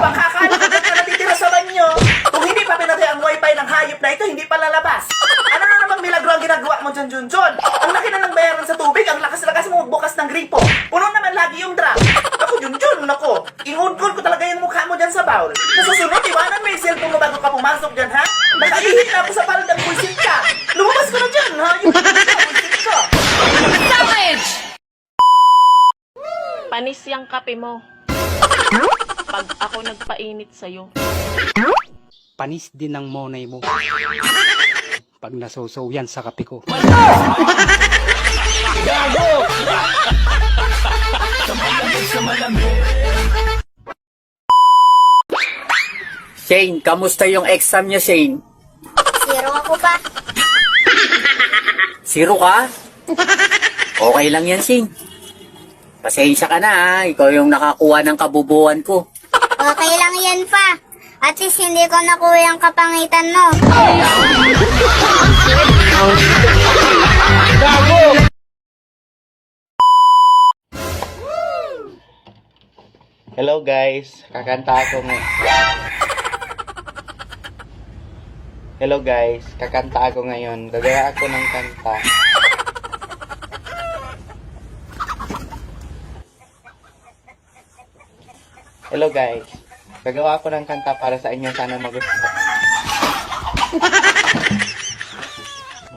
bang kakala ko ka natitira sa banyo? Kung hindi pa pinatay ang wifi ng hayop na ito, hindi pa lalabas. Ano na namang milagro ang ginagawa mo dyan, Junjun? Ang laki na ng bayaran sa tubig, ang lakas-lakas mo magbukas ng gripo. Puno naman lagi yung drum. Ako, Junjun, nako. Ingudkod ko talaga yung mukha mo dyan sa bowl. Nasusunod, iwanan mo yung cellphone mo bago ka pumasok dyan, ha? Nakahihit na ako sa paladang buisit ka. Lumabas ko na dyan, ha? Yung buisit ka. Savage! Panis yung kape mo. Pag ako nagpainit sa'yo. Panis din ng monay mo. Pag nasusaw yan sa kape ko. Shane, kamusta yung exam niya, Shane? Zero ako pa. Zero ka? Okay lang yan, Shane. Pasensya ka na, ha? Ikaw yung nakakuha ng kabubuan ko. Okay lang yan pa. At least hindi ko nakuha yung kapangitan mo. Hello guys, kakanta ako Hello guys, kakanta ako ngayon. Gagaya ako ng kanta. Hello guys, gagawa ako ng kanta para sa inyo. Sana magustuhan.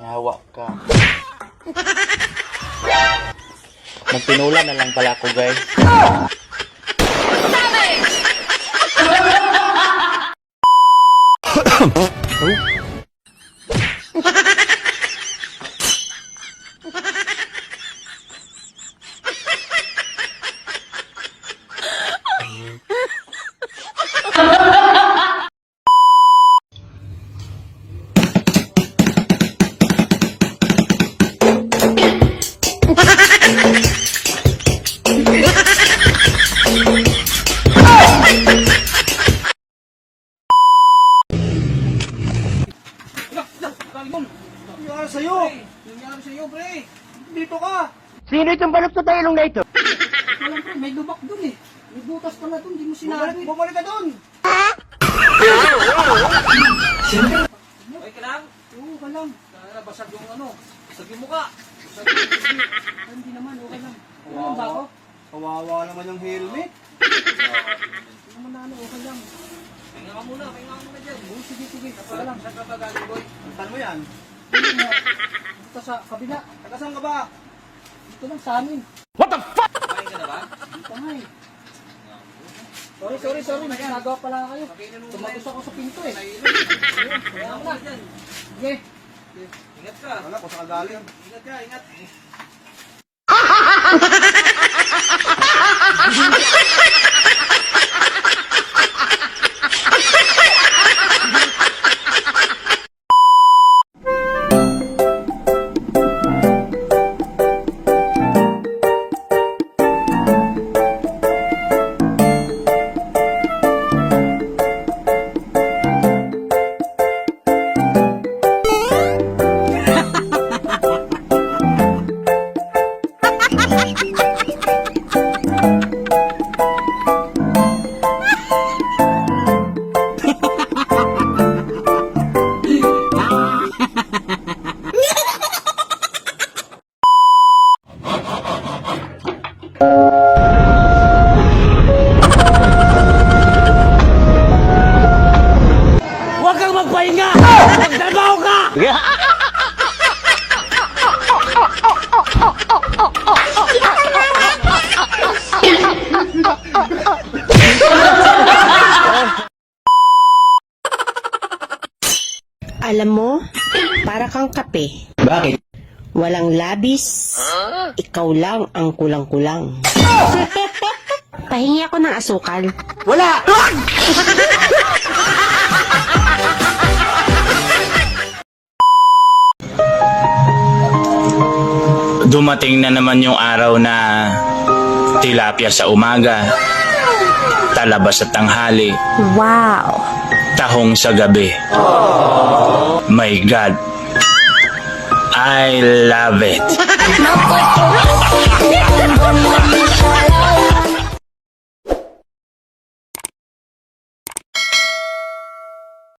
Yawa ka. Magtinula na lang pala ako guys. Sino itong balot sa ilong na ito? Alam ko, may lubak dun eh. May butas pala dun, di mo sinabi. Bumalik ka doon. Okay ka lang? Oo, ka lang. Basag yung ano, basag yung mukha. Hindi naman, okay lang. Ano ba ako? Kawawa naman yung helmet. Hindi naman na ano, okay lang. Pahinga ka muna dyan. Oo, sige. Okay lang. Saan ka ba galing, boy? Saan mo yan? Dito sa kabila. Taga saan ka ba? Dito lang sa amin. What the fuck? Kumain ka na ba? Dito nga eh. Sorry. May ginagawa pala kayo. Tumagos ako sa pinto eh. Kaya mo na. Sige. Ingat ka. Wala, kung saan ka galing. Ingat. Huwag kang magpahinga! Magtrabaho ka! Alam mo, para kang kape. Bakit? Walang labis, ikaw lang ang kulang-kulang. Pahingi ako ng asukal. Wala! Dumating na naman yung araw na tilapia sa umaga, talaba sa tanghali, Wow! tahong sa gabi. My God, I love it.